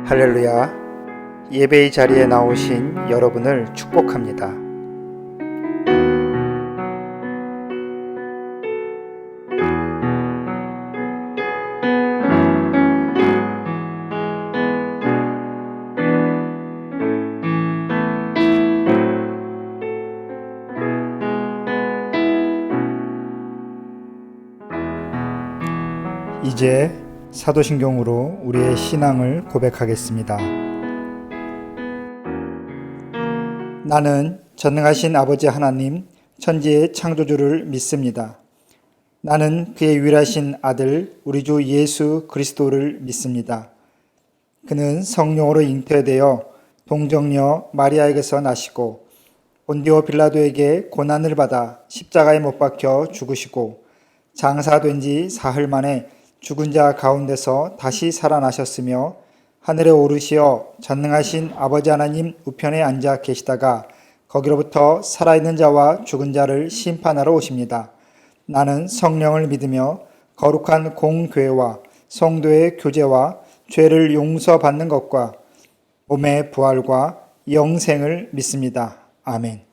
할렐루야. 예배의 자리에 나오신 여러분을 축복합니다. 이제 사도신경으로 우리의 신앙을 고백하겠습니다. 나는 전능하신 아버지 하나님, 천지의 창조주를 믿습니다. 나는 그의 유일하신 아들, 우리 주 예수 그리스도를 믿습니다. 그는 성령으로 잉태되어 동정녀 마리아에게서 나시고 본디오 빌라도에게 고난을 받아 십자가에 못 박혀 죽으시고 장사된 지 사흘 만에 죽은 자 가운데서 다시 살아나셨으며 하늘에 오르시어 전능하신 아버지 하나님 우편에 앉아 계시다가 거기로부터 살아있는 자와 죽은 자를 심판하러 오십니다. 나는 성령을 믿으며 거룩한 공교회와 성도의 교제와 죄를 용서받는 것과 몸의 부활과 영생을 믿습니다. 아멘.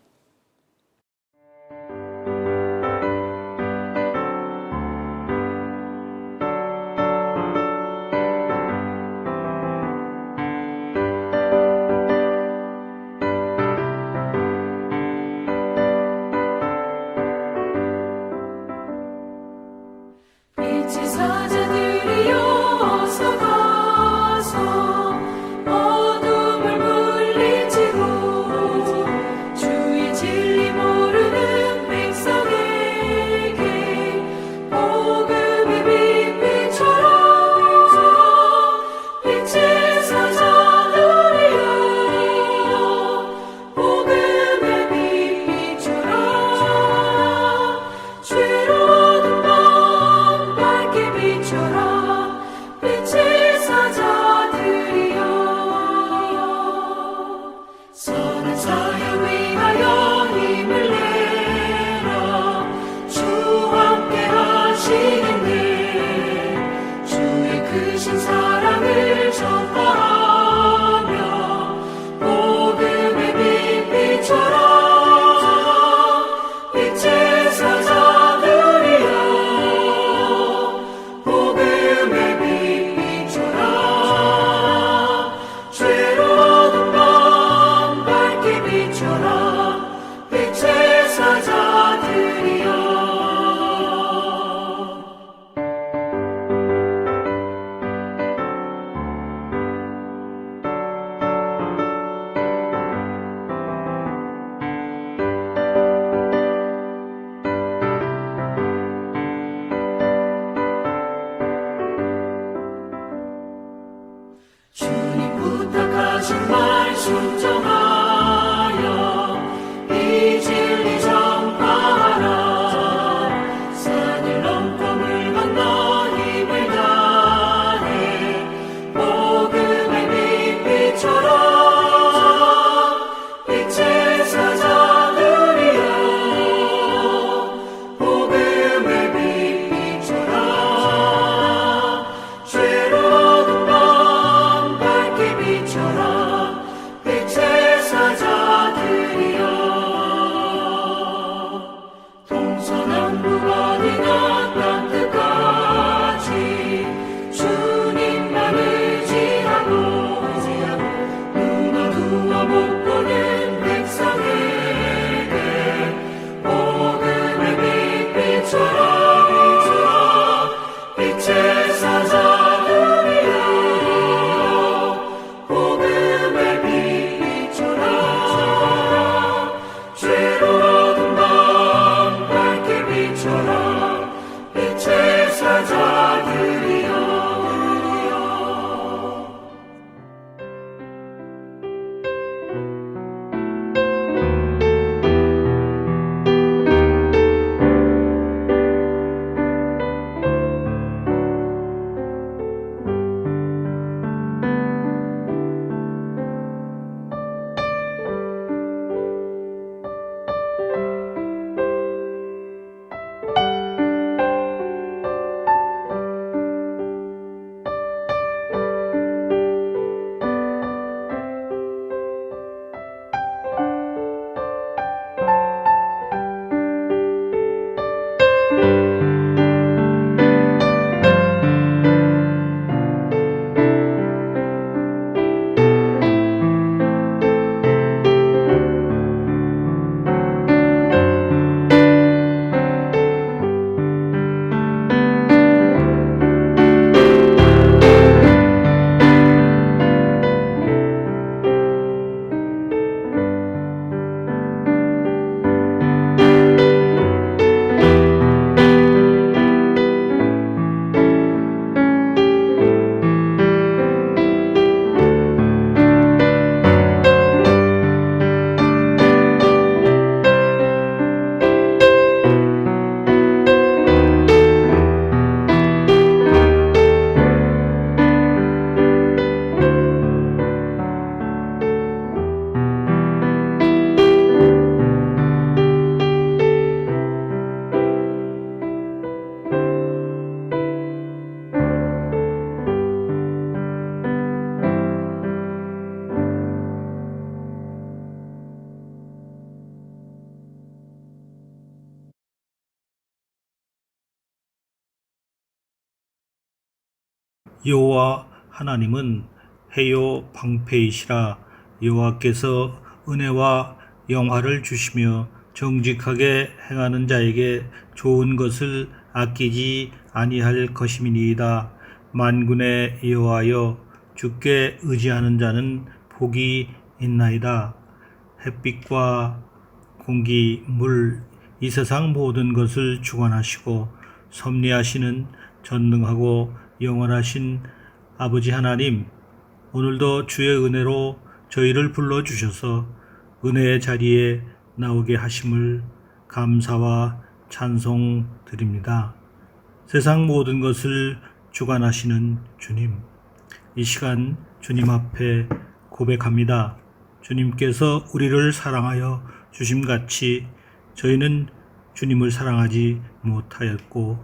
여호와 하나님은 해요 방패이시라. 여호와께서 은혜와 영화를 주시며 정직하게 행하는 자에게 좋은 것을 아끼지 아니할 것임이니이다. 만군의 여호와여, 주께 의지하는 자는 복이 있나이다. 햇빛과 공기, 물, 이 세상 모든 것을 주관하시고 섭리하시는 전능하고 영원하신 아버지 하나님, 오늘도 주의 은혜로 저희를 불러주셔서 은혜의 자리에 나오게 하심을 감사와 찬송 드립니다. 세상 모든 것을 주관하시는 주님, 이 시간 주님 앞에 고백합니다. 주님께서 우리를 사랑하여 주심같이 저희는 주님을 사랑하지 못하였고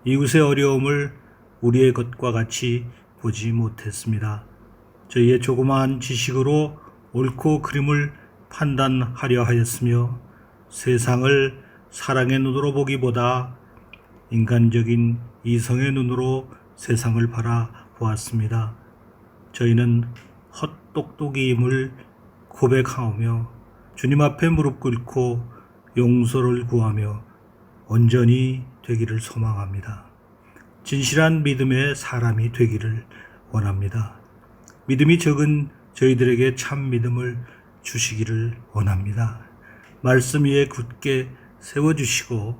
이웃의 어려움을 우리의 것과 같이 보지 못했습니다. 저희의 조그마한 지식으로 옳고 그름을 판단하려 하였으며 세상을 사랑의 눈으로 보기보다 인간적인 이성의 눈으로 세상을 바라보았습니다. 저희는 헛똑똑이임을 고백하오며 주님 앞에 무릎 꿇고 용서를 구하며 온전히 되기를 소망합니다. 진실한 믿음의 사람이 되기를 원합니다. 믿음이 적은 저희들에게 참 믿음을 주시기를 원합니다. 말씀 위에 굳게 세워주시고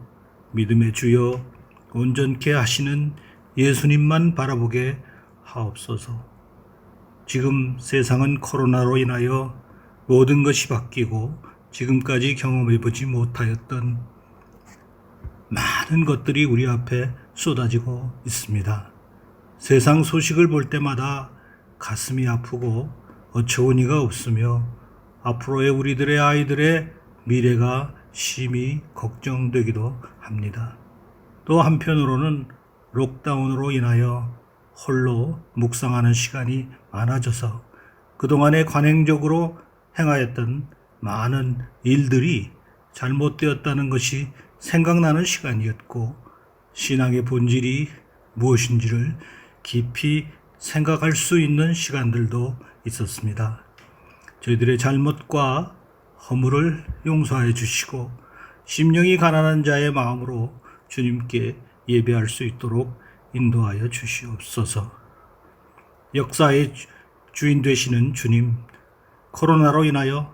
믿음의 주여 온전케 하시는 예수님만 바라보게 하옵소서. 지금 세상은 코로나로 인하여 모든 것이 바뀌고 지금까지 경험해보지 못하였던 많은 것들이 우리 앞에 쏟아지고 있습니다. 세상 소식을 볼 때마다 가슴이 아프고 어처구니가 없으며 앞으로의 우리들의 아이들의 미래가 심히 걱정되기도 합니다. 또 한편으로는 록다운으로 인하여 홀로 묵상하는 시간이 많아져서 그동안에 관행적으로 행하였던 많은 일들이 잘못되었다는 것이 생각나는 시간이었고 신앙의 본질이 무엇인지를 깊이 생각할 수 있는 시간들도 있었습니다. 저희들의 잘못과 허물을 용서해 주시고 심령이 가난한 자의 마음으로 주님께 예배할 수 있도록 인도하여 주시옵소서. 역사의 주인 되시는 주님, 코로나로 인하여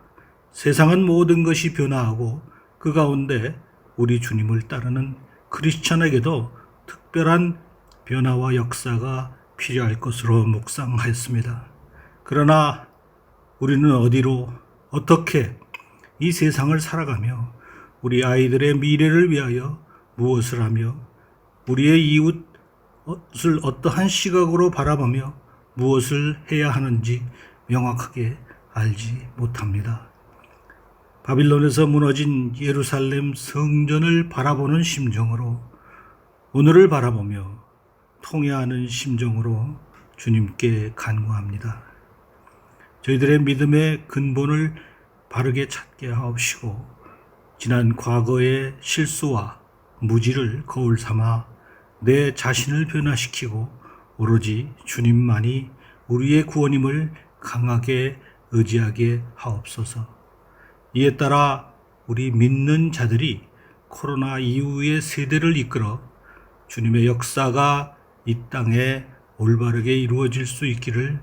세상은 모든 것이 변화하고 그 가운데 우리 주님을 따르는 크리스천에게도 특별한 변화와 역사가 필요할 것으로 묵상하였습니다. 그러나 우리는 어디로 어떻게 이 세상을 살아가며 우리 아이들의 미래를 위하여 무엇을 하며 우리의 이웃을 어떠한 시각으로 바라보며 무엇을 해야 하는지 명확하게 알지 못합니다. 바빌론에서 무너진 예루살렘 성전을 바라보는 심정으로 오늘을 바라보며 통회하는 심정으로 주님께 간구합니다. 저희들의 믿음의 근본을 바르게 찾게 하옵시고 지난 과거의 실수와 무지를 거울 삼아 내 자신을 변화시키고 오로지 주님만이 우리의 구원임을 강하게 의지하게 하옵소서. 이에 따라 우리 믿는 자들이 코로나 이후의 세대를 이끌어 주님의 역사가 이 땅에 올바르게 이루어질 수 있기를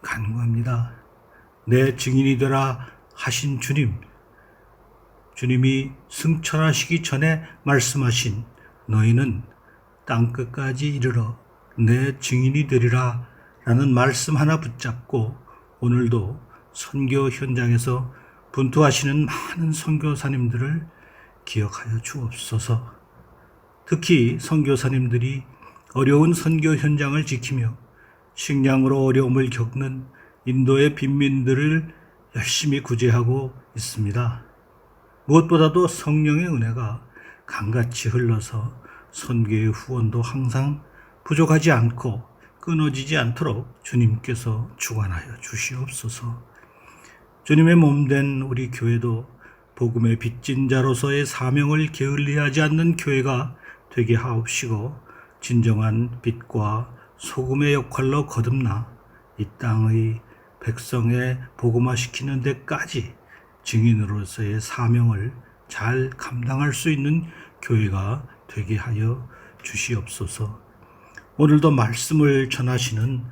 간구합니다. 내 증인이 되라 하신 주님, 주님이 승천하시기 전에 말씀하신 너희는 땅끝까지 이르러 내 증인이 되리라 라는 말씀 하나 붙잡고 오늘도 선교 현장에서 분투하시는 많은 선교사님들을 기억하여 주옵소서. 특히 선교사님들이 어려운 선교 현장을 지키며 식량으로 어려움을 겪는 인도의 빈민들을 열심히 구제하고 있습니다. 무엇보다도 성령의 은혜가 강같이 흘러서 선교의 후원도 항상 부족하지 않고 끊어지지 않도록 주님께서 주관하여 주시옵소서. 주님의 몸된 우리 교회도 복음의 빚진 자로서의 사명을 게을리하지 않는 교회가 되게 하옵시고 진정한 빛과 소금의 역할로 거듭나 이 땅의 백성에 복음화시키는 데까지 증인으로서의 사명을 잘 감당할 수 있는 교회가 되게 하여 주시옵소서. 오늘도 말씀을 전하시는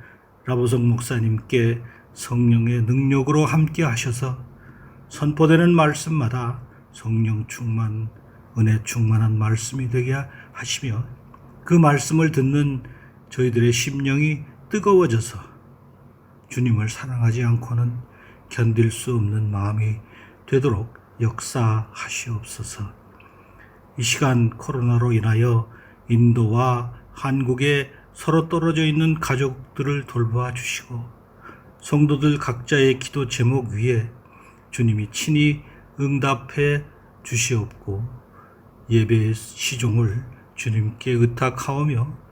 라보석 목사님께 성령의 능력으로 함께 하셔서 선포되는 말씀마다 성령 충만, 은혜 충만한 말씀이 되게 하시며 그 말씀을 듣는 저희들의 심령이 뜨거워져서 주님을 사랑하지 않고는 견딜 수 없는 마음이 되도록 역사하시옵소서. 이 시간 코로나로 인하여 인도와 한국에 서로 떨어져 있는 가족들을 돌봐 주시고 성도들 각자의 기도 제목 위에 주님이 친히 응답해 주시옵고 예배의 시종을 주님께 의탁하오며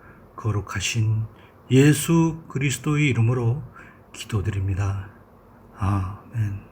거룩하신 예수 그리스도의 이름으로 기도드립니다. 아멘.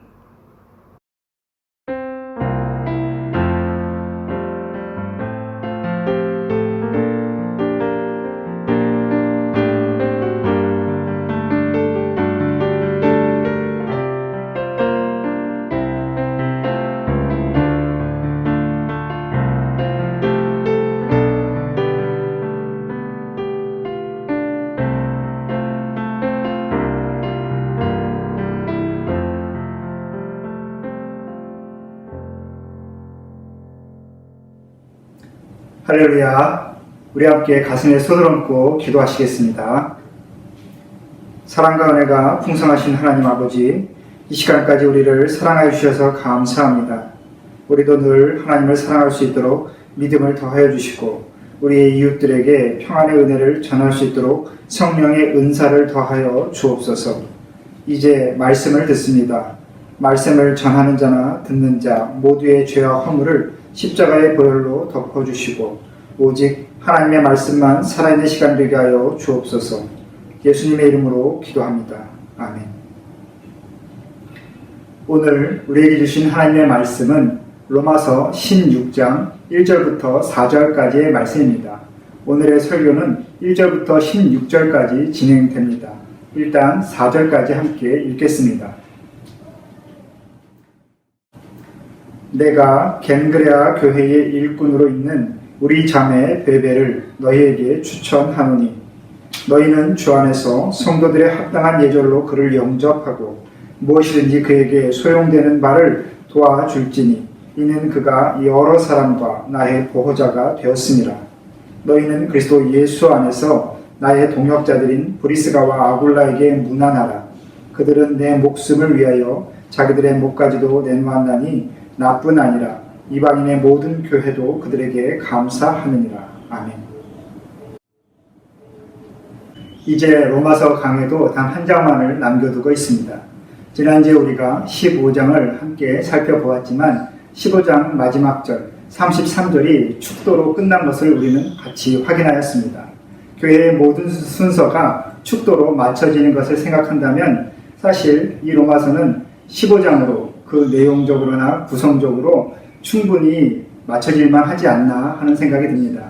할렐루야. 우리 함께 가슴에 손을 얹고 기도하시겠습니다. 사랑과 은혜가 풍성하신 하나님 아버지, 이 시간까지 우리를 사랑하여 주셔서 감사합니다. 우리도 늘 하나님을 사랑할 수 있도록 믿음을 더하여 주시고 우리의 이웃들에게 평안의 은혜를 전할 수 있도록 성령의 은사를 더하여 주옵소서. 이제 말씀을 듣습니다. 말씀을 전하는 자나 듣는 자 모두의 죄와 허물을 십자가의 보혈로 덮어주시고 오직 하나님의 말씀만 살아있는 시간 되게 하여 주옵소서. 예수님의 이름으로 기도합니다. 아멘. 오늘 우리에게 주신 하나님의 말씀은 로마서 16장 1절부터 4절까지의 말씀입니다. 오늘의 설교는 1절부터 16절까지 진행됩니다. 일단 4절까지 함께 읽겠습니다. 내가 겐그레아 교회의 일꾼으로 있는 우리 자매 베베를 너희에게 추천하노니 너희는 주 안에서 성도들의 합당한 예절로 그를 영접하고 무엇이든지 그에게 소용되는 바를 도와줄지니 이는 그가 여러 사람과 나의 보호자가 되었음이라. 너희는 그리스도 예수 안에서 나의 동역자들인 브리스가와 아굴라에게 문안하라. 그들은 내 목숨을 위하여 자기들의 목까지도 내놓았나니 나뿐 아니라 이방인의 모든 교회도 그들에게 감사하느니라. 아멘. 이제 로마서 강해도 단 한 장만을 남겨두고 있습니다. 지난주에 우리가 15장을 함께 살펴보았지만 15장 마지막 절 33절이 축도로 끝난 것을 우리는 같이 확인하였습니다. 교회의 모든 순서가 축도로 맞춰지는 것을 생각한다면 사실 이 로마서는 15장으로 그 내용적으로나 구성적으로 충분히 맞춰질만 하지 않나 하는 생각이 듭니다.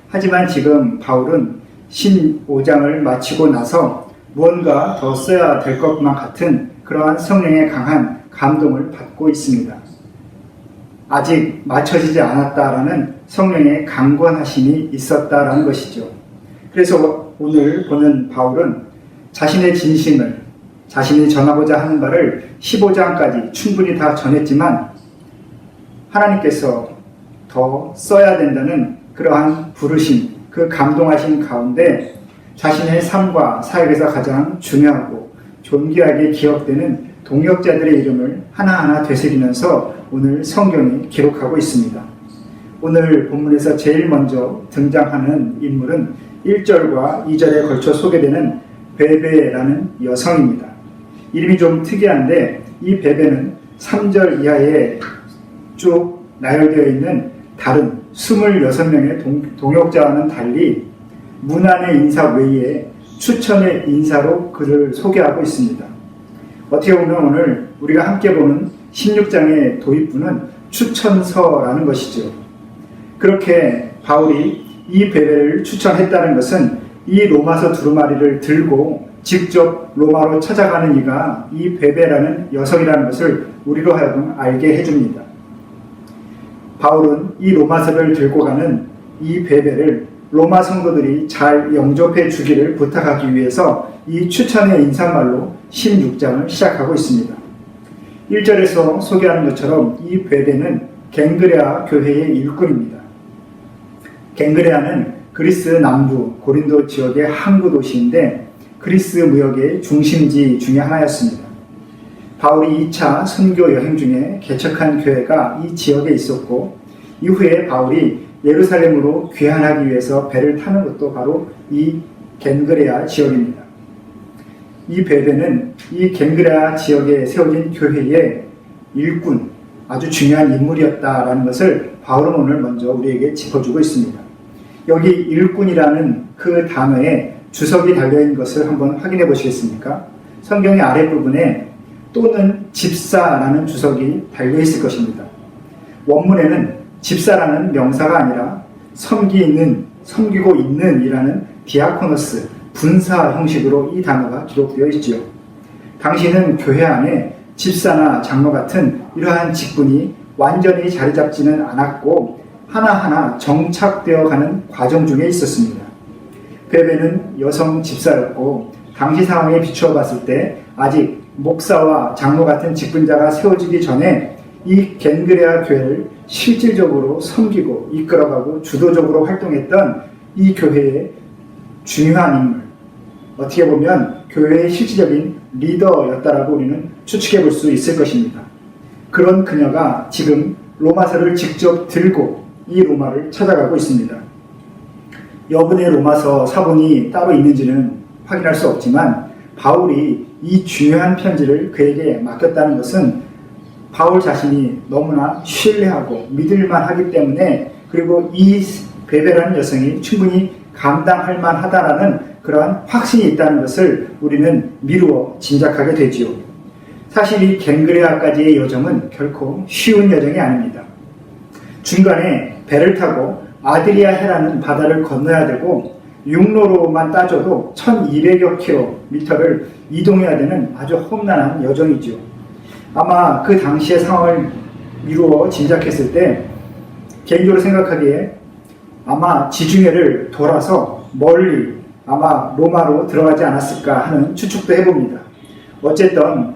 하지만 지금 바울은 15장을 마치고 나서 무언가 더 써야 될 것만 같은 그러한 성령의 강한 감동을 받고 있습니다. 아직 맞춰지지 않았다라는 성령의 강권하심이 있었다라는 것이죠. 그래서 오늘 보는 바울은 자신의 진심을 자신이 전하고자 하는 바를 15장까지 충분히 다 전했지만 하나님께서 더 써야 된다는 그러한 부르심, 그 감동하신 가운데 자신의 삶과 사역에서 가장 중요하고 존귀하게 기억되는 동역자들의 이름을 하나하나 되새기면서 오늘 성경이 기록하고 있습니다. 오늘 본문에서 제일 먼저 등장하는 인물은 1절과 2절에 걸쳐 소개되는 베베라는 여성입니다. 이름이 좀 특이한데 이 베베는 3절 이하에 쭉 나열되어 있는 다른 26명의 동역자와는 달리 문안의 인사 외에 추천의 인사로 그를 소개하고 있습니다. 어떻게 보면 오늘 우리가 함께 보는 16장의 도입부는 추천서라는 것이죠. 그렇게 바울이 이 베베를 추천했다는 것은 이 로마서 두루마리를 들고 직접 로마로 찾아가는 이가 이 베베라는 여성이라는 것을 우리로 하여금 알게 해줍니다. 바울은 이 로마서를 들고 가는 이 베베를 로마 성도들이 잘 영접해 주기를 부탁하기 위해서 이 추천의 인사말로 16장을 시작하고 있습니다. 1절에서 소개하는 것처럼 이 베베는 갱그레아 교회의 일꾼입니다. 갱그레아는 그리스 남부 고린도 지역의 항구 도시인데 그리스 무역의 중심지 중에 하나였습니다. 바울이 2차 선교 여행 중에 개척한 교회가 이 지역에 있었고 이후에 바울이 예루살렘으로 귀환하기 위해서 배를 타는 것도 바로 이 갱그레아 지역입니다. 이 베베는 이 갱그레아 지역에 세워진 교회의 일꾼, 아주 중요한 인물이었다라는 것을 바울은 오늘 먼저 우리에게 짚어주고 있습니다. 여기 일꾼이라는 그 단어에 주석이 달려있는 것을 한번 확인해 보시겠습니까? 성경의 아랫부분에 또는 집사라는 주석이 달려있을 것입니다. 원문에는 집사라는 명사가 아니라 섬기고 있는 이라는 디아코노스, 분사 형식으로 이 단어가 기록되어 있지요. 당시는 교회 안에 집사나 장로 같은 이러한 직분이 완전히 자리 잡지는 않았고 하나하나 정착되어 가는 과정 중에 있었습니다. 베베는 여성 집사였고 당시 상황에 비추어 봤을 때 아직 목사와 장로 같은 직분자가 세워지기 전에 이 갱그레아 교회를 실질적으로 섬기고 이끌어가고 주도적으로 활동했던 이 교회의 중요한 인물, 어떻게 보면 교회의 실질적인 리더였다라고 우리는 추측해 볼 수 있을 것입니다. 그런 그녀가 지금 로마서를 직접 들고 이 로마를 찾아가고 있습니다. 여분의 로마서 사본이 따로 있는지는 확인할 수 없지만 바울이 이 중요한 편지를 그에게 맡겼다는 것은 바울 자신이 너무나 신뢰하고 믿을만 하기 때문에, 그리고 이 베베라는 여성이 충분히 감당할 만하다라는 그러한 확신이 있다는 것을 우리는 미루어 짐작하게 되지요. 사실 이 갱그레아까지의 여정은 결코 쉬운 여정이 아닙니다. 중간에 배를 타고 아드리아 해라는 바다를 건너야 되고 육로로만 따져도 1200여 킬로미터를 이동해야 되는 아주 험난한 여정이죠. 아마 그 당시의 상황을 미루어 짐작했을 때 개인적으로 생각하기에 아마 지중해를 돌아서 멀리 아마 로마로 들어가지 않았을까 하는 추측도 해봅니다. 어쨌든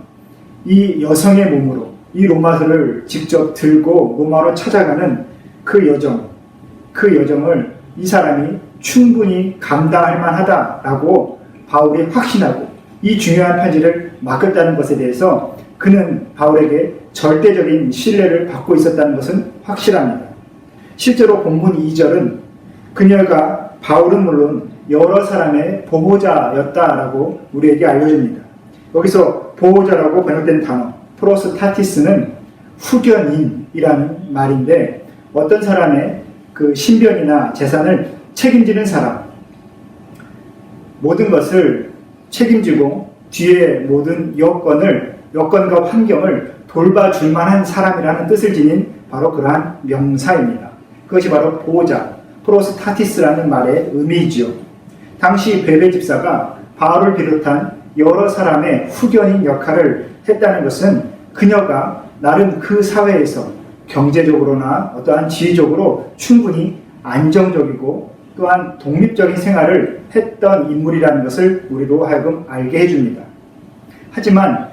이 여성의 몸으로 이 로마서를 직접 들고 로마로 찾아가는 그 여정을 이 사람이 충분히 감당할 만하다라고 바울이 확신하고 이 중요한 편지를 맡겼다는 것에 대해서 그는 바울에게 절대적인 신뢰를 받고 있었다는 것은 확실합니다. 실제로 본문 2절은 그녀가 바울은 물론 여러 사람의 보호자였다라고 우리에게 알려줍니다. 여기서 보호자라고 번역된 단어 프로스타티스는 후견인이라는 말인데 어떤 사람의 그 신변이나 재산을 책임지는 사람, 모든 것을 책임지고 뒤에 모든 여건과 환경을 돌봐줄 만한 사람이라는 뜻을 지닌 바로 그러한 명사입니다. 그것이 바로 보호자, 프로스타티스라는 말의 의미이지요. 당시 베베 집사가 바울을 비롯한 여러 사람의 후견인 역할을 했다는 것은 그녀가 나름 그 사회에서 경제적으로나 어떠한 지위적으로 충분히 안정적이고 또한 독립적인 생활을 했던 인물이라는 것을 우리로 하여금 알게 해줍니다. 하지만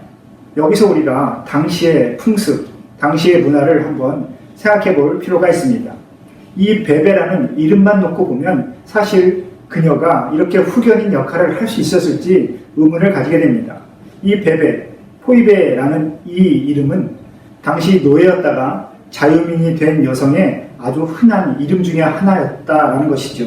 여기서 우리가 당시의 풍습, 당시의 문화를 한번 생각해 볼 필요가 있습니다. 이 베베라는 이름만 놓고 보면 사실 그녀가 이렇게 후견인 역할을 할 수 있었을지 의문을 가지게 됩니다. 이 베베, 포이베라는 이 이름은 당시 노예였다가 자유민이 된 여성의 아주 흔한 이름 중에 하나였다라는 것이죠.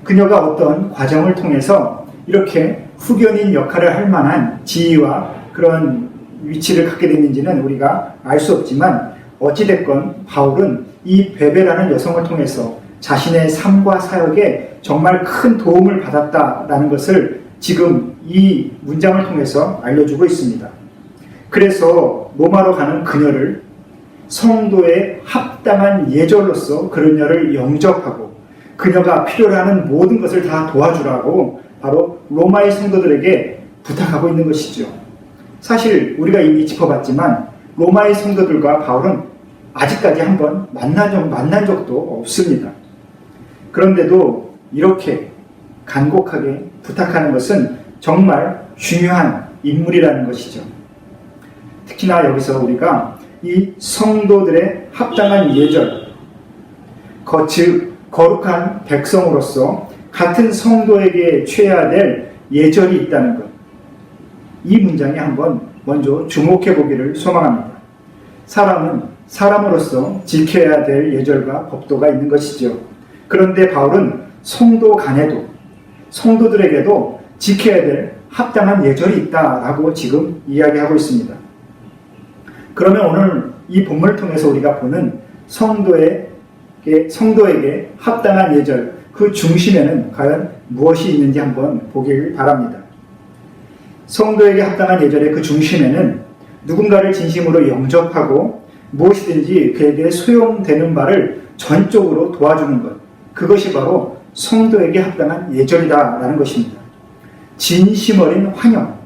그녀가 어떤 과정을 통해서 이렇게 후견인 역할을 할 만한 지위와 그런 위치를 갖게 됐는지는 우리가 알 수 없지만 어찌됐건 바울은 이 베베라는 여성을 통해서 자신의 삶과 사역에 정말 큰 도움을 받았다라는 것을 지금 이 문장을 통해서 알려주고 있습니다. 그래서 로마로 가는 그녀를 성도의 합당한 예절로서 그녀를 영접하고 그녀가 필요로 하는 모든 것을 다 도와주라고 바로 로마의 성도들에게 부탁하고 있는 것이죠. 사실 우리가 이미 짚어봤지만 로마의 성도들과 바울은 아직까지 한번 만난 적도 없습니다. 그런데도 이렇게 간곡하게 부탁하는 것은 정말 중요한 인물이라는 것이죠. 특히나 여기서 우리가 이 성도들의 합당한 예절, 즉 거룩한 백성으로서 같은 성도에게 취해야 될 예절이 있다는 것, 이 문장에 한번 먼저 주목해 보기를 소망합니다. 사람은 사람으로서 지켜야 될 예절과 법도가 있는 것이죠. 그런데 바울은 성도 간에도 성도들에게도 지켜야 될 합당한 예절이 있다라고 지금 이야기하고 있습니다. 그러면 오늘 이 본문을 통해서 우리가 보는 성도에게 합당한 예절, 그 중심에는 과연 무엇이 있는지 한번 보길 바랍니다. 성도에게 합당한 예절의 그 중심에는 누군가를 진심으로 영접하고 무엇이든지 그에게 소용되는 바를 전적으로 도와주는 것, 그것이 바로 성도에게 합당한 예절이다라는 것입니다. 진심 어린 환영,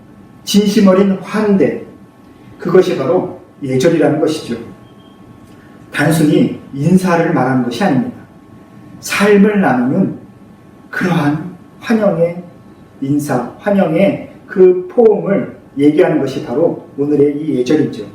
진심 어린 환대, 그것이 바로 예절이라는 것이죠. 단순히 인사를 말하는 것이 아닙니다. 삶을 나누는 그러한 환영의 인사, 환영의 그 포옹을 얘기하는 것이 바로 오늘의 이 예절이죠.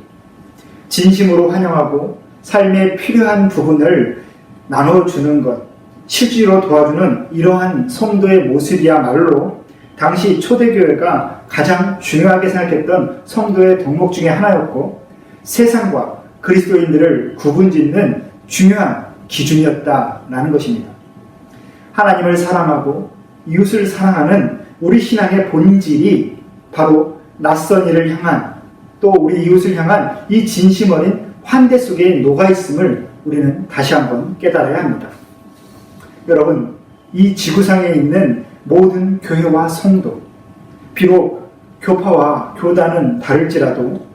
진심으로 환영하고 삶에 필요한 부분을 나눠주는 것, 실제로 도와주는 이러한 성도의 모습이야말로 당시 초대교회가 가장 중요하게 생각했던 성도의 덕목 중에 하나였고 세상과 그리스도인들을 구분짓는 중요한 기준이었다라는 것입니다. 하나님을 사랑하고 이웃을 사랑하는 우리 신앙의 본질이 바로 낯선 이를 향한, 또 우리 이웃을 향한 이 진심 어린 환대 속에 녹아있음을 우리는 다시 한번 깨달아야 합니다. 여러분, 이 지구상에 있는 모든 교회와 성도, 비록 교파와 교단은 다를지라도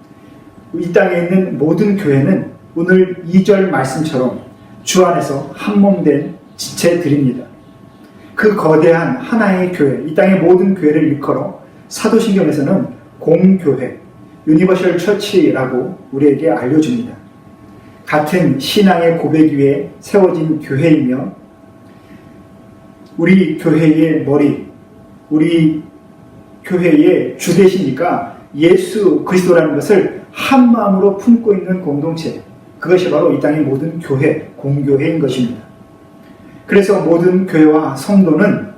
이 땅에 있는 모든 교회는 오늘 2절 말씀처럼 주 안에서 한몸된 지체들입니다. 그 거대한 하나의 교회, 이 땅의 모든 교회를 일컬어 사도신경에서는 공교회, 유니버셜 처치라고 우리에게 알려줍니다. 같은 신앙의 고백 위에 세워진 교회이며 우리 교회의 머리, 우리 교회의 주 되시니까 예수 그리스도라는 것을 한 마음으로 품고 있는 공동체, 그것이 바로 이 땅의 모든 교회, 공교회인 것입니다. 그래서 모든 교회와 성도는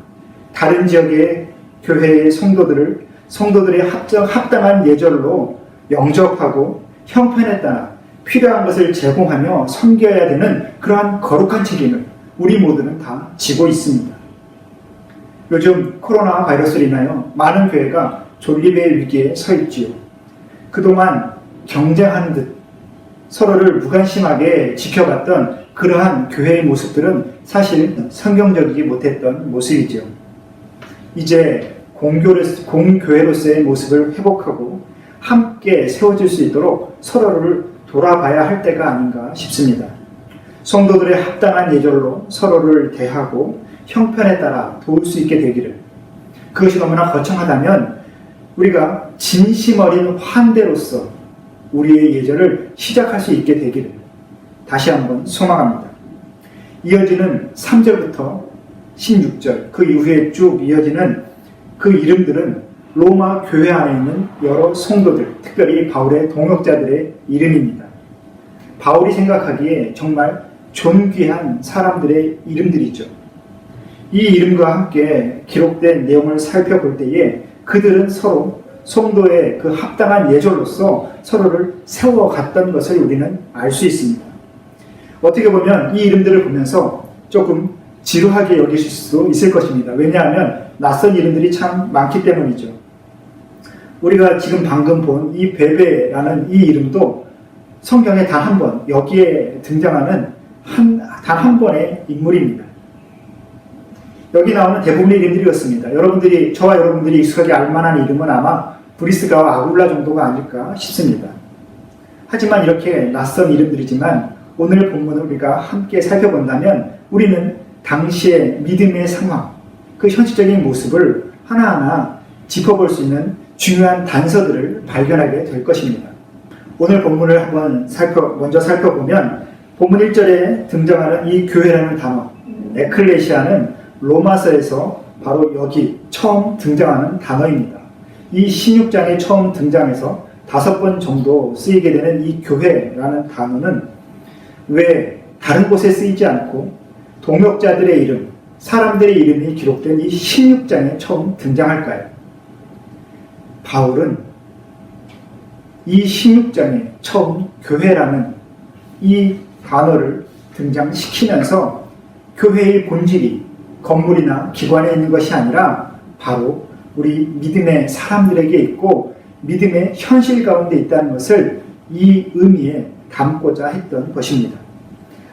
다른 지역의 교회의 성도들의 합당한 예절로 영접하고 형편에 따라 필요한 것을 제공하며 섬겨야 되는 그러한 거룩한 책임을 우리 모두는 다 지고 있습니다. 요즘 코로나 바이러스로 인하여 많은 교회가 존립의 위기에 서 있지요. 그동안 경쟁하는 듯 서로를 무관심하게 지켜봤던 그러한 교회의 모습들은 사실 성경적이지 못했던 모습이죠. 이제 공교회로서의 모습을 회복하고 함께 세워질 수 있도록 서로를 돌아봐야 할 때가 아닌가 싶습니다. 성도들의 합당한 예절로 서로를 대하고 형편에 따라 도울 수 있게 되기를, 그것이 너무나 거창하다면 우리가 진심 어린 환대로서 우리의 예절을 시작할 수 있게 되기를 다시 한번 소망합니다. 이어지는 3절부터 16절, 그 이후에 쭉 이어지는 그 이름들은 로마 교회 안에 있는 여러 성도들, 특별히 바울의 동역자들의 이름입니다. 바울이 생각하기에 정말 존귀한 사람들의 이름들이죠. 이 이름과 함께 기록된 내용을 살펴볼 때에 그들은 서로 성도의 그 합당한 예절로서 서로를 세워갔던 것을 우리는 알 수 있습니다. 어떻게 보면 이 이름들을 보면서 조금 지루하게 여기실 수도 있을 것입니다. 왜냐하면 낯선 이름들이 참 많기 때문이죠. 우리가 지금 방금 본 이 베베라는 이 이름도 성경에 단 한 번, 여기에 등장하는 단 한 번의 인물입니다. 여기 나오는 대부분의 이름들이었습니다. 저와 여러분들이 익숙하게 알만한 이름은 아마 브리스가와 아굴라 정도가 아닐까 싶습니다. 하지만 이렇게 낯선 이름들이지만 오늘 본문을 우리가 함께 살펴본다면 우리는 당시의 믿음의 상황, 그 현실적인 모습을 하나하나 짚어볼 수 있는 중요한 단서들을 발견하게 될 것입니다. 오늘 본문을 한번 먼저 살펴보면 본문 1절에 등장하는 이 교회라는 단어, 에클레시아는 로마서에서 바로 여기 처음 등장하는 단어입니다. 이 16장에 처음 등장해서 5번 정도 쓰이게 되는 이 교회라는 단어는 왜 다른 곳에 쓰이지 않고 동역자들의 이름, 사람들의 이름이 기록된 이 16장에 처음 등장할까요? 바울은 이 16장에 처음 교회라는 이 단어를 등장시키면서 교회의 본질이 건물이나 기관에 있는 것이 아니라 바로 우리 믿음의 사람들에게 있고 믿음의 현실 가운데 있다는 것을 이 의미에 담고자 했던 것입니다.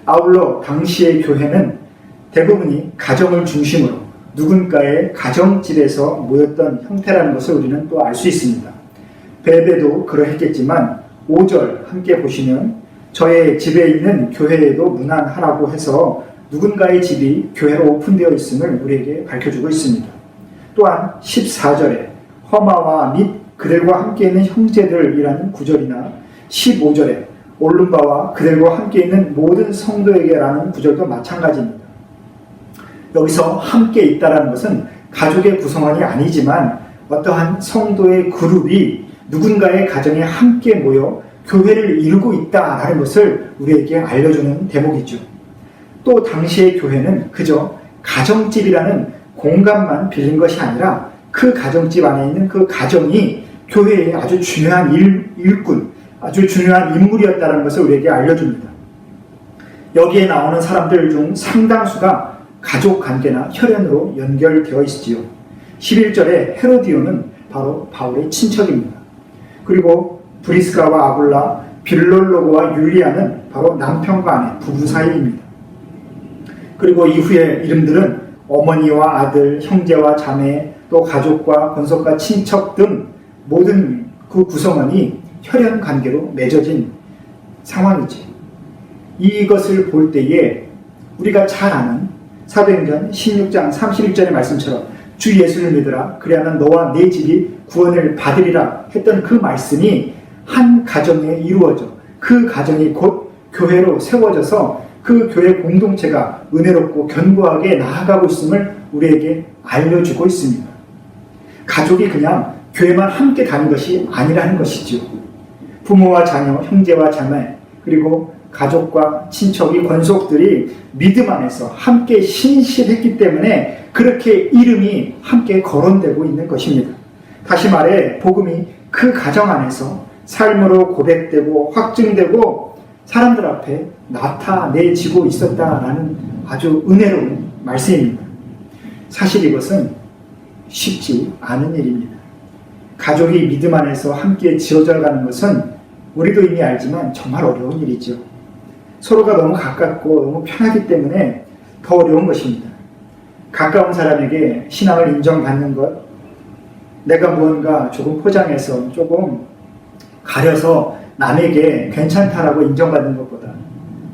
아울러 당시의 교회는 대부분이 가정을 중심으로 누군가의 가정집에서 모였던 형태라는 것을 우리는 또 알 수 있습니다. 베베도 그러했겠지만 5절 함께 보시면 저의 집에 있는 교회에도 문안하라고 해서 누군가의 집이 교회로 오픈되어 있음을 우리에게 밝혀주고 있습니다. 또한 14절에 허마와 및 그들과 함께 있는 형제들이라는 구절이나 15절에 올룸바와 그들과 함께 있는 모든 성도에게라는 구절도 마찬가지입니다. 여기서 함께 있다라는 것은 가족의 구성원이 아니지만 어떠한 성도의 그룹이 누군가의 가정에 함께 모여 교회를 이루고 있다라는 것을 우리에게 알려주는 대목이죠. 또 당시의 교회는 그저 가정집이라는 공간만 빌린 것이 아니라 그 가정집 안에 있는 그 가정이 교회의 아주 중요한 일꾼, 아주 중요한 인물이었다는 것을 우리에게 알려줍니다. 여기에 나오는 사람들 중 상당수가 가족 관계나 혈연으로 연결되어 있지요. 11절에 헤로디오는 바로 바울의 친척입니다. 그리고 브리스가와 아굴라, 빌롤로고와 율리아는 바로 남편과 아내, 부부 사이입니다. 그리고 이후의 이름들은 어머니와 아들, 형제와 자매, 또 가족과 권속과 친척 등 모든 그 구성원이 혈연 관계로 맺어진 상황이지. 이것을 볼 때에 우리가 잘 아는 사도행전 16장 31절의 말씀처럼 주 예수를 믿으라 그리하면 너와 네 집이 구원을 받으리라 했던 그 말씀이 한 가정에 이루어져 그 가정이 곧 교회로 세워져서 그 교회 공동체가 은혜롭고 견고하게 나아가고 있음을 우리에게 알려주고 있습니다. 가족이 그냥 교회만 함께 가는 것이 아니라는 것이죠. 부모와 자녀, 형제와 자매, 그리고 가족과 친척이 권속들이 믿음 안에서 함께 신실했기 때문에 그렇게 이름이 함께 거론되고 있는 것입니다. 다시 말해 복음이 그 가정 안에서 삶으로 고백되고 확증되고 사람들 앞에 나타내지고 있었다라는 아주 은혜로운 말씀입니다. 사실 이것은 쉽지 않은 일입니다. 가족이 믿음 안에서 함께 지어져 가는 것은 우리도 이미 알지만 정말 어려운 일이죠. 서로가 너무 가깝고 너무 편하기 때문에 더 어려운 것입니다. 가까운 사람에게 신앙을 인정받는 것, 내가 무언가 조금 포장해서 조금 가려서 남에게 괜찮다라고 인정받는 것보다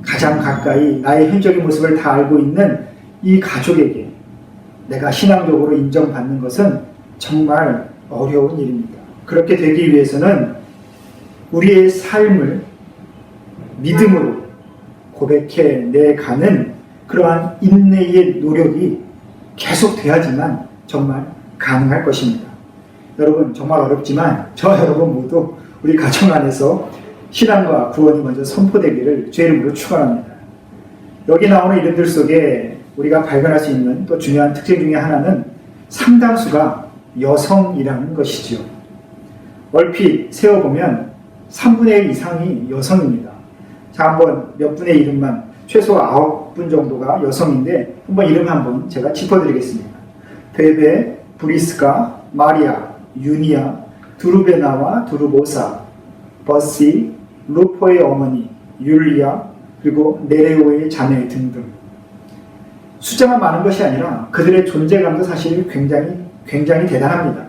가장 가까이 나의 현적인 모습을 다 알고 있는 이 가족에게 내가 신앙적으로 인정받는 것은 정말 어려운 일입니다. 그렇게 되기 위해서는 우리의 삶을 믿음으로 고백해내가는 그러한 인내의 노력이 계속돼야지만 정말 가능할 것입니다. 여러분 정말 어렵지만 저 여러분 모두 우리 가정 안에서 신앙과 구원이 먼저 선포되기를 주의 이름으로 축원합니다. 여기 나오는 이름들 속에 우리가 발견할 수 있는 또 중요한 특징 중에 하나는 상당수가 여성이라는 것이지요. 얼핏 세어보면 3분의 1 이상이 여성입니다. 자, 한번 몇 분의 이름만, 최소 9분 정도가 여성인데 한번 이름 한번 제가 짚어드리겠습니다. 베베, 브리스가, 마리아, 유니아, 두루베나와 두루보사, 버시, 루포의 어머니, 율리아, 그리고 네레오의 자매 등등. 숫자가 많은 것이 아니라 그들의 존재감도 사실 굉장히 대단합니다.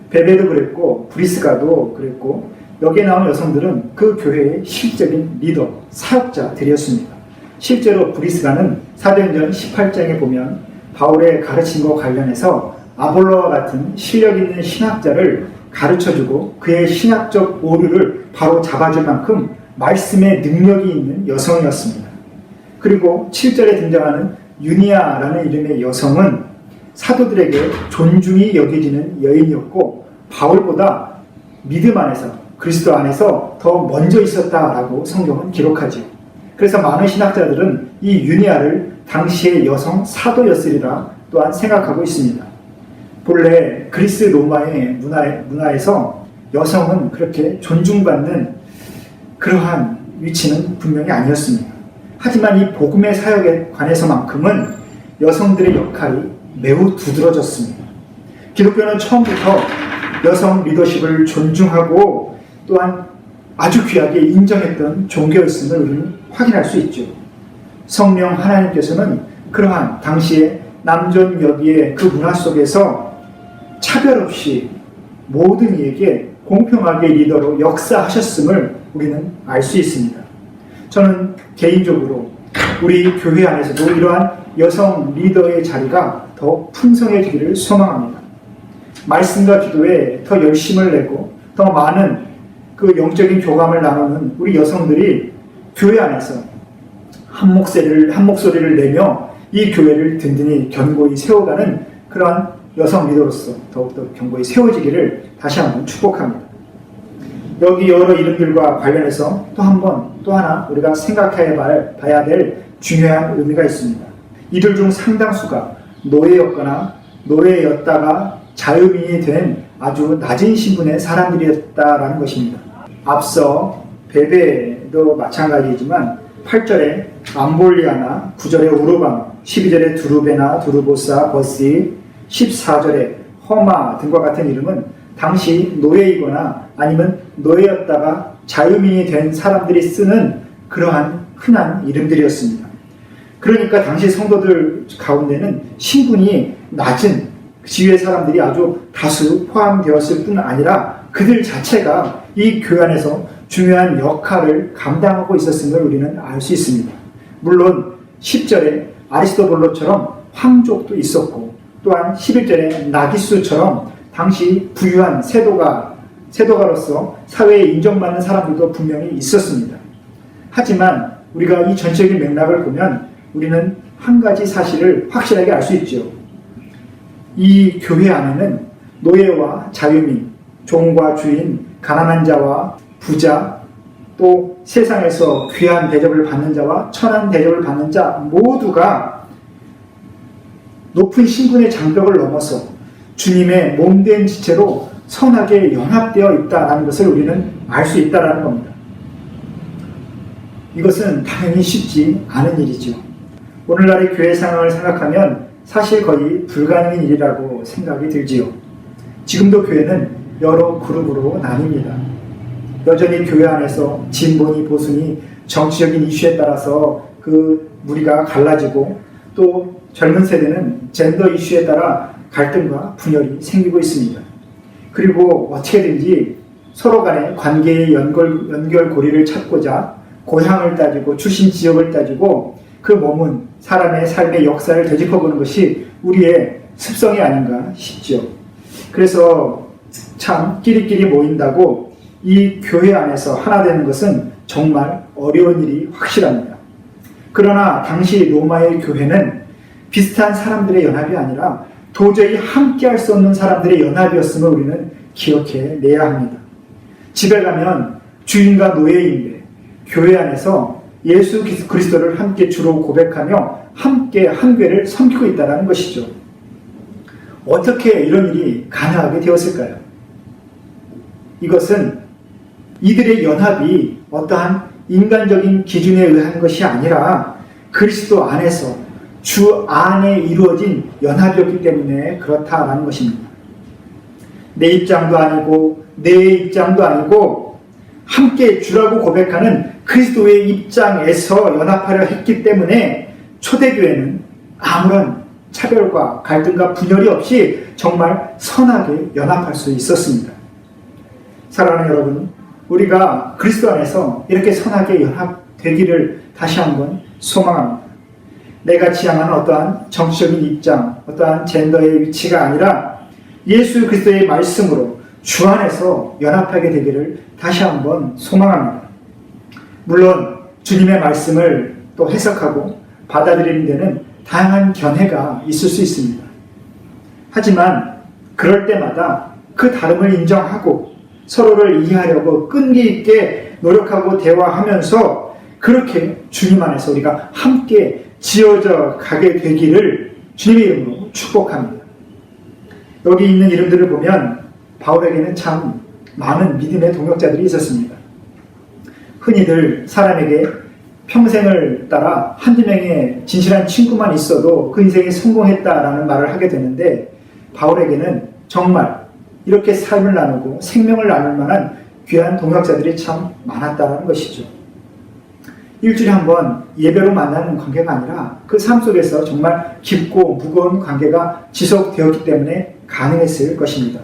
베베도 그랬고 브리스가도 그랬고 여기에 나온 여성들은 그 교회의 실적인 리더, 사역자들이었습니다. 실제로 브리스가는 사도행전 18장에 보면 바울의 가르침과 관련해서 아볼로와 같은 실력 있는 신학자를 가르쳐주고 그의 신학적 오류를 바로 잡아줄 만큼 말씀에 능력이 있는 여성이었습니다. 그리고 7절에 등장하는 유니아라는 이름의 여성은 사도들에게 존중이 여겨지는 여인이었고 바울보다 믿음 안에서 그리스도 안에서 더 먼저 있었다라고 성경은 기록하죠. 그래서 많은 신학자들은 이 유니아를 당시의 여성 사도였으리라 또한 생각하고 있습니다. 본래 그리스 로마의 문화에서 여성은 그렇게 존중받는 그러한 위치는 분명히 아니었습니다. 하지만 이 복음의 사역에 관해서만큼은 여성들의 역할이 매우 두드러졌습니다. 기독교는 처음부터 여성 리더십을 존중하고 또한 아주 귀하게 인정했던 종교였음을 우리는 확인할 수 있죠. 성령 하나님께서는 그러한 당시의 남존 여비의 그 문화 속에서 차별 없이 모든 이에게 공평하게 리더로 역사하셨음을 우리는 알 수 있습니다. 저는 개인적으로 우리 교회 안에서도 이러한 여성 리더의 자리가 더 풍성해지기를 소망합니다. 말씀과 기도에 더 열심을 내고 더 많은 그 영적인 교감을 나누는 우리 여성들이 교회 안에서 한 목소리를 내며 이 교회를 든든히 견고히 세워가는 그러한 여성 리더로서 더욱더 견고히 세워지기를 다시 한번 축복합니다. 여기 여러 이름들과 관련해서 또 하나 우리가 생각해 봐야 될 중요한 의미가 있습니다. 이들 중 상당수가 노예였거나 노예였다가 자유민이 된 아주 낮은 신분의 사람들이었다라는 것입니다. 앞서 베베도 마찬가지이지만 8절에 암볼리아나 9절에 우르방 12절에 두르베나 두르보사 버시 14절에 허마 등과 같은 이름은 당시 노예이거나 아니면 노예였다가 자유민이 된 사람들이 쓰는 그러한 흔한 이름들이었습니다. 그러니까 당시 성도들 가운데는 신분이 낮은 지위의 사람들이 아주 다수 포함되었을 뿐 아니라 그들 자체가 이 교회 안에서 중요한 역할을 감당하고 있었음을 우리는 알 수 있습니다. 물론 10절에 아리스토블로처럼 황족도 있었고 또한 11절에 나기수처럼 당시 부유한 세도가로서 사회에 인정받는 사람들도 분명히 있었습니다. 하지만 우리가 이 전체적인 맥락을 보면 우리는 한 가지 사실을 확실하게 알 수 있죠. 이 교회 안에는 노예와 자유민, 종과 주인, 가난한 자와 부자, 또 세상에서 귀한 대접을 받는 자와 천한 대접을 받는 자 모두가 높은 신분의 장벽을 넘어서 주님의 몸된 지체로 선하게 연합되어 있다는 것을 우리는 알 수 있다는 겁니다. 이것은 당연히 쉽지 않은 일이죠. 오늘날의 교회 상황을 생각하면 사실 거의 불가능한 일이라고 생각이 들지요. 지금도 교회는 여러 그룹으로 나뉩니다. 여전히 교회 안에서 진보니 보수니 정치적인 이슈에 따라서 그 무리가 갈라지고 또 젊은 세대는 젠더 이슈에 따라 갈등과 분열이 생기고 있습니다. 그리고 어떻게든지 서로 간의 관계의 연결고리를 찾고자 고향을 따지고 출신 지역을 따지고 그 머문 사람의 삶의 역사를 되짚어보는 것이 우리의 습성이 아닌가 싶죠. 그래서 참 끼리끼리 모인다고 이 교회 안에서 하나 되는 것은 정말 어려운 일이 확실합니다. 그러나 당시 로마의 교회는 비슷한 사람들의 연합이 아니라 도저히 함께할 수 없는 사람들의 연합이었음을 우리는 기억해 내야 합니다. 집에 가면 주인과 노예인데 교회 안에서 예수 그리스도를 함께 주로 고백하며 함께 한 궤를 섬기고 있다는 것이죠. 어떻게 이런 일이 가능하게 되었을까요? 이것은 이들의 연합이 어떠한 인간적인 기준에 의한 것이 아니라 그리스도 안에서 주 안에 이루어진 연합이었기 때문에 그렇다라는 것입니다. 내 입장도 아니고 내 입장도 아니고 함께 주라고 고백하는 그리스도의 입장에서 연합하려 했기 때문에 초대교회는 아무런 차별과 갈등과 분열이 없이 정말 선하게 연합할 수 있었습니다. 사랑하는 여러분, 우리가 그리스도 안에서 이렇게 선하게 연합되기를 다시 한번 소망합니다. 내가 지향하는 어떠한 정치적인 입장, 어떠한 젠더의 위치가 아니라 예수 그리스도의 말씀으로 주 안에서 연합하게 되기를 다시 한번 소망합니다. 물론 주님의 말씀을 또 해석하고 받아들이는 데는 다양한 견해가 있을 수 있습니다. 하지만 그럴 때마다 그 다름을 인정하고 서로를 이해하려고 끈기 있게 노력하고 대화하면서 그렇게 주님 안에서 우리가 함께 지어져 가게 되기를 주님의 이름으로 축복합니다. 여기 있는 이름들을 보면 바울에게는 참 많은 믿음의 동역자들이 있었습니다. 흔히들 사람에게 평생을 따라 한두 명의 진실한 친구만 있어도 그 인생이 성공했다라는 말을 하게 되는데 바울에게는 정말 이렇게 삶을 나누고 생명을 나눌 만한 귀한 동역자들이 참 많았다는 것이죠. 일주일에 한 번 예배로 만나는 관계가 아니라 그 삶 속에서 정말 깊고 무거운 관계가 지속되었기 때문에 가능했을 것입니다.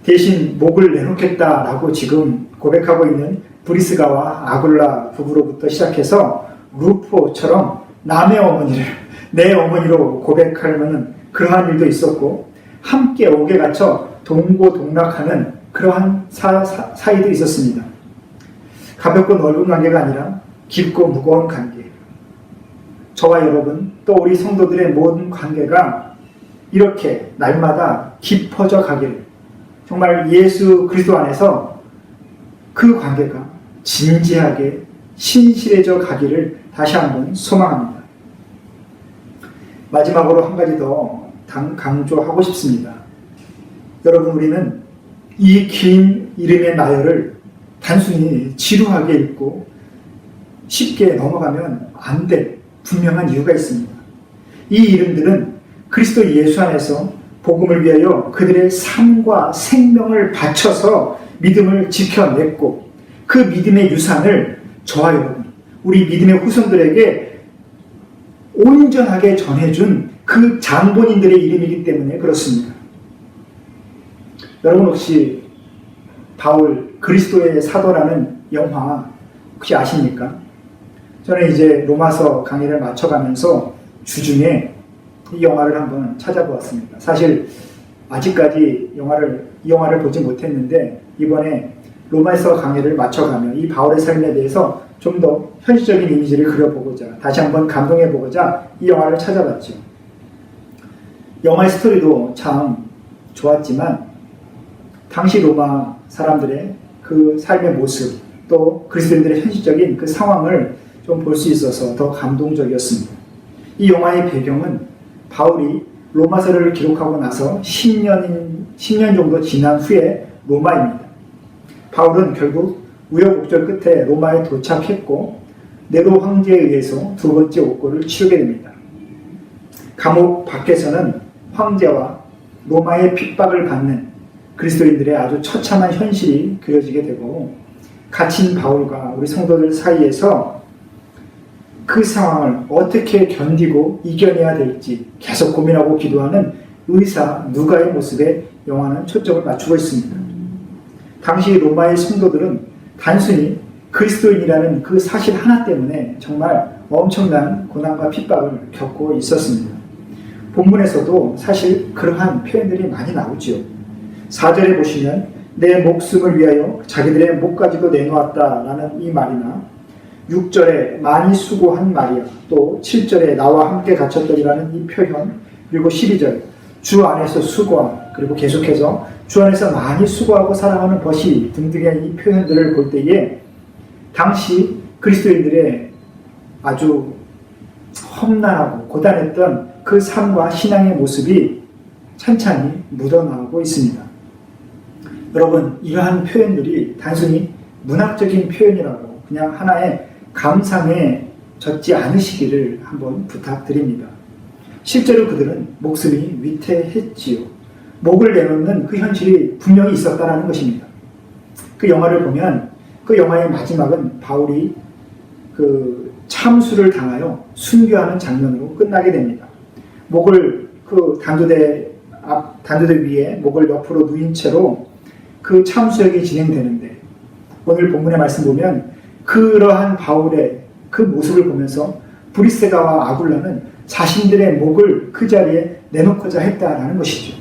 대신 목을 내놓겠다라고 지금 고백하고 있는 브리스가와 아굴라 부부로부터 시작해서 루포처럼 남의 어머니를 내 어머니로 고백하려는 그러한 일도 있었고 함께 옥에 갇혀 동고동락하는 그러한 사이도 있었습니다. 가볍고 넓은 관계가 아니라 깊고 무거운 관계. 저와 여러분 또 우리 성도들의 모든 관계가 이렇게 날마다 깊어져 가기를 정말 예수 그리스도 안에서 그 관계가 진지하게 신실해져 가기를 다시 한번 소망합니다. 마지막으로 한 가지 더 강조하고 싶습니다. 여러분 우리는 이 긴 이름의 나열을 단순히 지루하게 읽고 쉽게 넘어가면 안 될 분명한 이유가 있습니다. 이 이름들은 그리스도 예수 안에서 복음을 위하여 그들의 삶과 생명을 바쳐서 믿음을 지켜냈고 그 믿음의 유산을 저와 여러분, 우리 믿음의 후손들에게 온전하게 전해준 그 장본인들의 이름이기 때문에 그렇습니다. 여러분 혹시 바울 그리스도의 사도라는 영화 혹시 아십니까? 저는 이제 로마서 강의를 마쳐가면서 주중에 이 영화를 한번 찾아보았습니다. 사실 아직까지 이 영화를 보지 못했는데 이번에 로마서 강의를 마쳐가며 이 바울의 삶에 대해서 좀 더 현실적인 이미지를 그려보고자 다시 한번 감동해보고자 이 영화를 찾아봤죠. 영화의 스토리도 참 좋았지만 당시 로마 사람들의 그 삶의 모습 또 그리스도인들의 현실적인 그 상황을 좀 볼 수 있어서 더 감동적이었습니다. 이 영화의 배경은 바울이 로마서를 기록하고 나서 10년 정도 지난 후에 로마입니다. 바울은 결국 우여곡절 끝에 로마에 도착했고 네로 황제에 의해서 두 번째 옥고를 치르게 됩니다. 감옥 밖에서는 황제와 로마의 핍박을 받는 그리스도인들의 아주 처참한 현실이 그려지게 되고 갇힌 바울과 우리 성도들 사이에서 그 상황을 어떻게 견디고 이겨내야 될지 계속 고민하고 기도하는 의사 누가의 모습에 영화는 초점을 맞추고 있습니다. 당시 로마의 성도들은 단순히 그리스도인이라는 그 사실 하나 때문에 정말 엄청난 고난과 핍박을 겪고 있었습니다. 본문에서도 사실 그러한 표현들이 많이 나오죠. 4절에 보시면 내 목숨을 위하여 자기들의 목까지도 내놓았다라는 이 말이나 6절에 많이 수고한 말이야. 또 7절에 나와 함께 갇혔더니라는 이 표현, 그리고 12절 주 안에서 수고함, 그리고 계속해서 주 안에서 많이 수고하고 살아가는 것이 등등의 이 표현들을 볼 때에 당시 그리스도인들의 아주 험난하고 고단했던 그 삶과 신앙의 모습이 찬찬히 묻어나오고 있습니다. 여러분, 이러한 표현들이 단순히 문학적인 표현이라고 그냥 하나의 감상에 젖지 않으시기를 한번 부탁드립니다. 실제로 그들은 목숨이 위태했지요. 목을 내놓는 그 현실이 분명히 있었다는 것입니다. 그 영화를 보면 그 영화의 마지막은 바울이 그 참수를 당하여 순교하는 장면으로 끝나게 됩니다. 목을 그 단두대 위에 목을 옆으로 누인 채로 그 참수역이 진행되는데 오늘 본문의 말씀 보면 그러한 바울의 그 모습을 보면서 브리스가와 아굴라는 자신들의 목을 그 자리에 내놓고자 했다라는 것이죠.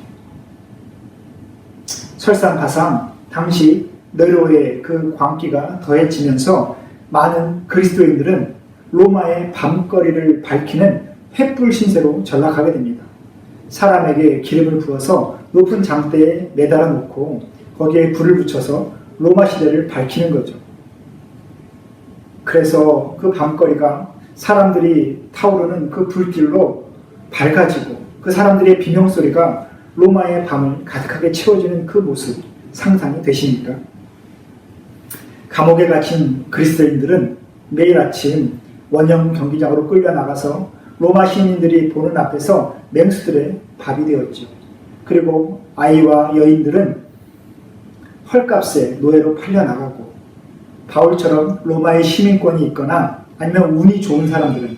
설상가상 당시 네로의 그 광기가 더해지면서 많은 그리스도인들은 로마의 밤거리를 밝히는 횃불 신세로 전락하게 됩니다. 사람에게 기름을 부어서 높은 장대에 매달아 놓고 거기에 불을 붙여서 로마 시대를 밝히는 거죠. 그래서 그 밤거리가 사람들이 타오르는 그 불길로 밝아지고 그 사람들의 비명소리가 로마의 밤을 가득하게 채워주는 그 모습 상상이 되십니까? 감옥에 갇힌 그리스도인들은 매일 아침 원형 경기장으로 끌려나가서 로마 시민들이 보는 앞에서 맹수들의 밥이 되었죠. 그리고 아이와 여인들은 헐값에 노예로 팔려나가고 바울처럼 로마의 시민권이 있거나 아니면 운이 좋은 사람들은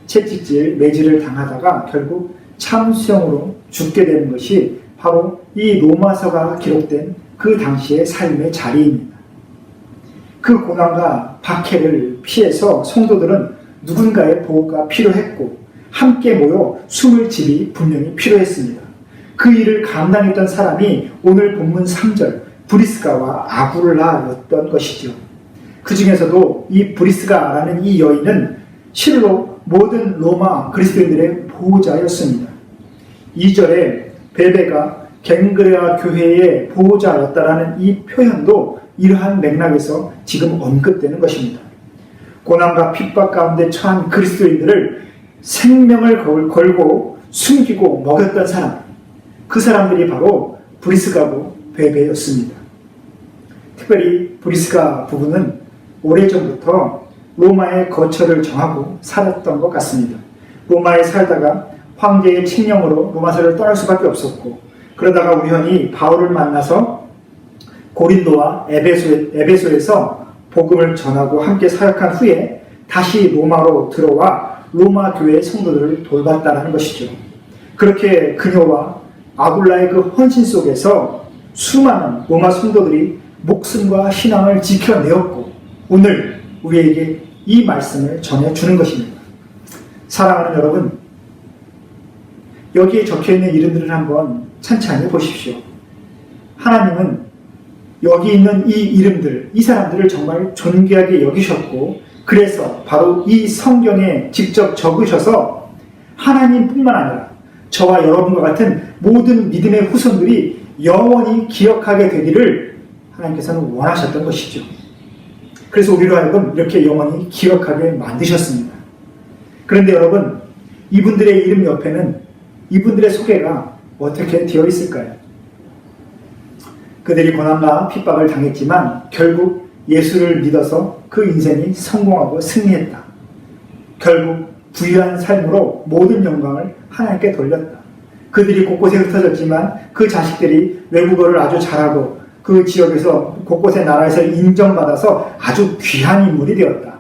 채찍질, 매질을 당하다가 결국 참수형으로 죽게 되는 것이 바로 이 로마서가 기록된 그 당시의 삶의 자리입니다. 그 고난과 박해를 피해서 성도들은 누군가의 보호가 필요했고 함께 모여 숨을 집이 분명히 필요했습니다. 그 일을 감당했던 사람이 오늘 본문 3절 브리스가와 아굴라였던 것이죠. 그 중에서도 이 브리스가라는 이 여인은 실로 모든 로마 그리스도인들의 보호자였습니다. 2절에 베베가 갱그레아 교회의 보호자였다라는 이 표현도 이러한 맥락에서 지금 언급되는 것입니다. 고난과 핍박 가운데 처한 그리스도인들을 생명을 걸고 숨기고 먹였던 사람, 그 사람들이 바로 브리스가고 베베였습니다. 특별히 브리스가 부부는 오래전부터 로마의 거처를 정하고 살았던 것 같습니다. 로마에 살다가 황제의 칙령으로 로마서를 떠날 수밖에 없었고, 그러다가 우연히 바울을 만나서 고린도와 에베소에서 복음을 전하고 함께 사역한 후에 다시 로마로 들어와 로마 교회의 성도들을 돌봤다는 것이죠. 그렇게 그녀와 아굴라의 그 헌신 속에서 수많은 로마 성도들이 목숨과 신앙을 지켜내었고 오늘 우리에게 이 말씀을 전해주는 것입니다. 사랑하는 여러분, 여기에 적혀있는 이름들을 한번 찬찬히 보십시오. 하나님은 여기 있는 이 이름들, 이 사람들을 정말 존귀하게 여기셨고 그래서 바로 이 성경에 직접 적으셔서 하나님뿐만 아니라 저와 여러분과 같은 모든 믿음의 후손들이 영원히 기억하게 되기를 하나님께서는 원하셨던 것이죠. 그래서 우리로 하여금 이렇게 영원히 기억하게 만드셨습니다. 그런데 여러분, 이분들의 이름 옆에는 이분들의 소개가 어떻게 되어 있을까요? 그들이 고난과 핍박을 당했지만 결국 예수를 믿어서 그 인생이 성공하고 승리했다. 결국 부유한 삶으로 모든 영광을 하나님께 돌렸다. 그들이 곳곳에 흩어졌지만 그 자식들이 외국어를 아주 잘하고 그 지역에서 곳곳의 나라에서 인정받아서 아주 귀한 인물이 되었다.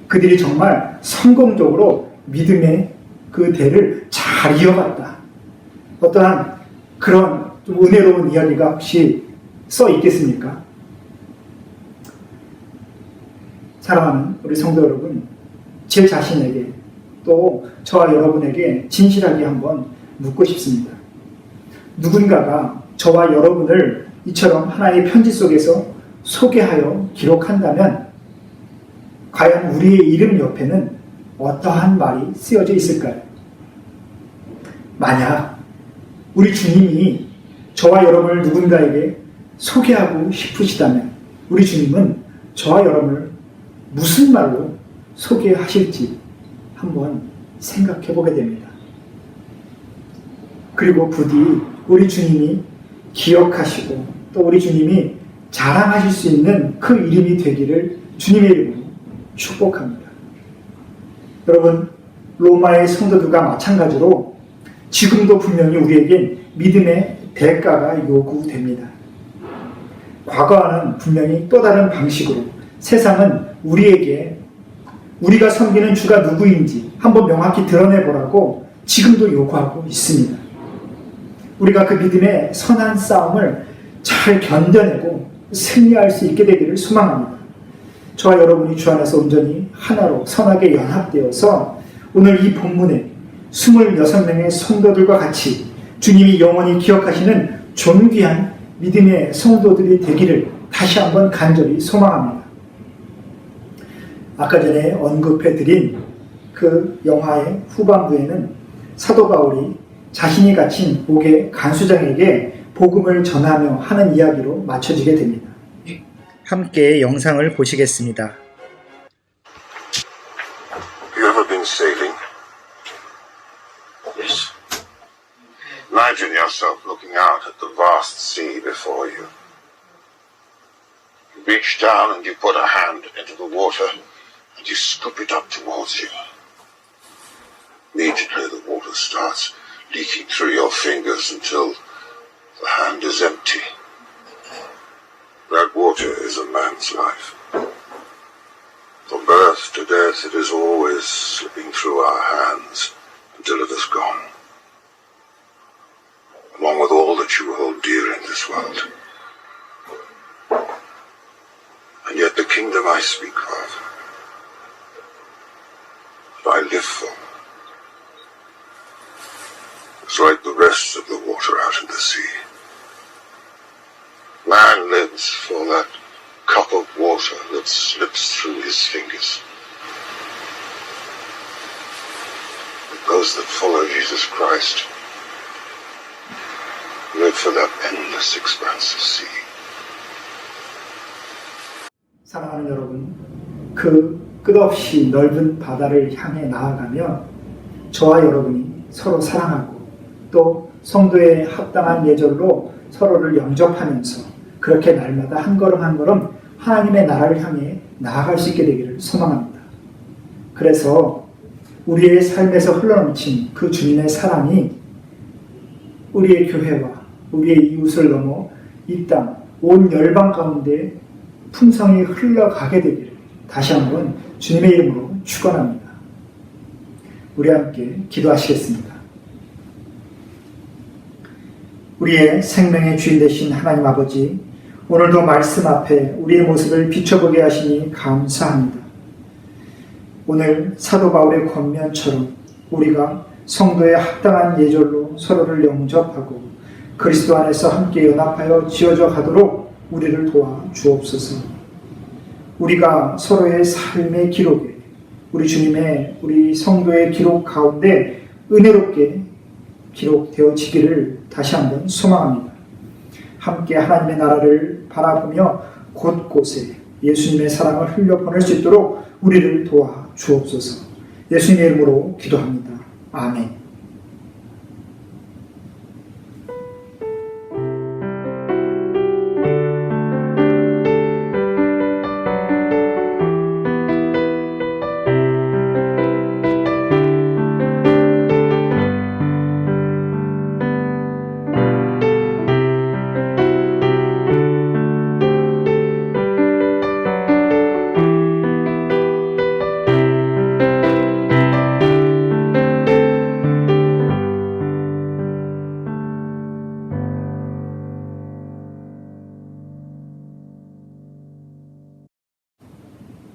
그들이 정말 성공적으로 믿음의 그 대를 잘 이어갔다. 어떠한 그런 좀 은혜로운 이야기가 혹시 써 있겠습니까? 사랑하는 우리 성도 여러분, 제 자신에게 또 저와 여러분에게 진실하게 한번 묻고 싶습니다. 누군가가 저와 여러분을 이처럼 하나의 편지 속에서 소개하여 기록한다면 과연 우리의 이름 옆에는 어떠한 말이 쓰여져 있을까요? 만약 우리 주님이 저와 여러분을 누군가에게 소개하고 싶으시다면 우리 주님은 저와 여러분을 무슨 말로 소개하실지 한번 생각해 보게 됩니다. 그리고 부디 우리 주님이 기억하시고 또 우리 주님이 자랑하실 수 있는 그 이름이 되기를 주님의 이름으로 축복합니다. 여러분, 로마의 성도들과 마찬가지로 지금도 분명히 우리에겐 믿음의 대가가 요구됩니다. 과거와는 분명히 또 다른 방식으로 세상은 우리에게 우리가 섬기는 주가 누구인지 한번 명확히 드러내보라고 지금도 요구하고 있습니다. 우리가 그 믿음의 선한 싸움을 잘 견뎌내고 승리할 수 있게 되기를 소망합니다. 저와 여러분이 주 안에서 온전히 하나로 선하게 연합되어서 오늘 이 본문에 26명의 성도들과 같이 주님이 영원히 기억하시는 존귀한 믿음의 성도들이 되기를 다시 한번 간절히 소망합니다. 아까 전에 언급해드린 그 영화의 후반부에는 사도 바울이 자신이 갇힌 옥의 간수장에게 복음을 전하며 하는 이야기로 맞춰지게 됩니다. 함께 영상을 보시겠습니다. You ever been sailing? Yes. Imagine yourself looking out at the vast sea before you. You reach down and you put a hand into the water and you scoop it up towards you. Immediately the water starts leaking through your fingers until the hand is empty. That water is a man's life. From birth to death, it is always slipping through our hands until it is gone, along with all that you hold dear in this world. And yet the kingdom I speak of, that I live for, is like the rest of the water out in the sea. Man lives for that cup of water that slips through his fingers. But those that follow Jesus Christ live for that endless expanse of sea. 사랑하는 여러분, 그 끝없이 넓은 바다를 향해 나아가며 저와 여러분이 서로 사랑하고 또 성도의 합당한 예절로 서로를 영접하면서 그렇게 날마다 한 걸음 한 걸음 하나님의 나라를 향해 나아갈 수 있게 되기를 소망합니다. 그래서 우리의 삶에서 흘러넘친 그 주님의 사랑이 우리의 교회와 우리의 이웃을 넘어 이 땅 온 열방 가운데 풍성히 흘러가게 되기를 다시 한번 주님의 이름으로 축원합니다. 우리 함께 기도하시겠습니다. 우리의 생명의 주인 되신 하나님 아버지, 오늘도 말씀 앞에 우리의 모습을 비춰보게 하시니 감사합니다. 오늘 사도 바울의 권면처럼 우리가 성도의 합당한 예절로 서로를 영접하고 그리스도 안에서 함께 연합하여 지어져 가도록 우리를 도와 주옵소서. 우리가 서로의 삶의 기록에 우리 주님의 우리 성도의 기록 가운데 은혜롭게 기록되어지기를 다시 한번 소망합니다. 함께 하나님의 나라를 바라보며 곳곳에 예수님의 사랑을 흘려보낼 수 있도록 우리를 도와 주옵소서. 예수님의 이름으로 기도합니다. 아멘.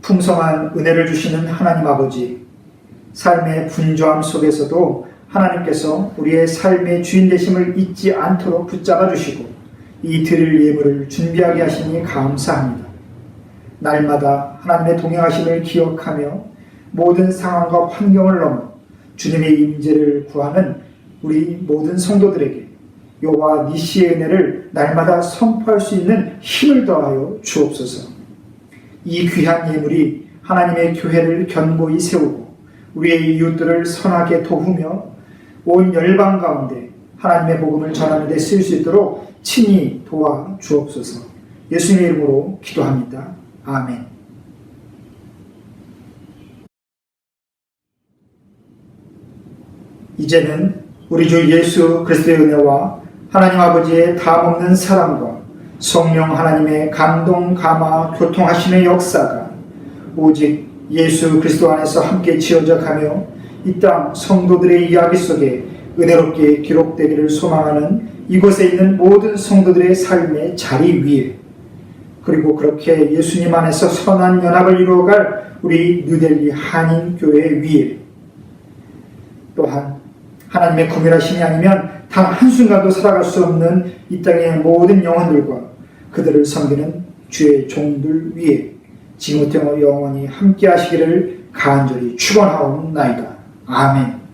풍성한 은혜를 주시는 하나님 아버지, 삶의 분주함 속에서도 하나님께서 우리의 삶의 주인 되심을 잊지 않도록 붙잡아 주시고 이 드릴 예물을 준비하게 하시니 감사합니다. 날마다 하나님의 동행하심을 기억하며 모든 상황과 환경을 넘어 주님의 임재를 구하는 우리 모든 성도들에게 여호와 니시의 은혜를 날마다 선포할 수 있는 힘을 더하여 주옵소서. 이 귀한 예물이 하나님의 교회를 견고히 세우고 우리의 이웃들을 선하게 도우며 온 열방 가운데 하나님의 복음을 전하는 데 쓰일 수 있도록 친히 도와 주옵소서. 예수님의 이름으로 기도합니다. 아멘. 이제는 우리 주 예수 그리스도의 은혜와 하나님 아버지의 다없는 사랑과 성령 하나님의 감동, 감화, 교통하심의 역사가 오직 예수 그리스도 안에서 함께 지어져 가며 이 땅 성도들의 이야기 속에 은혜롭게 기록되기를 소망하는 이곳에 있는 모든 성도들의 삶의 자리 위에 그리고 그렇게 예수님 안에서 선한 연합을 이루어갈 우리 뉴델리 한인교회 위에 또한 하나님의 구별하심이 아니면 단 한순간도 살아갈 수 없는 이 땅의 모든 영혼들과 그들을 섬기는 주의 종들 위에 지금부터 영원히 함께 하시기를 간절히 축원하옵나이다. 아멘.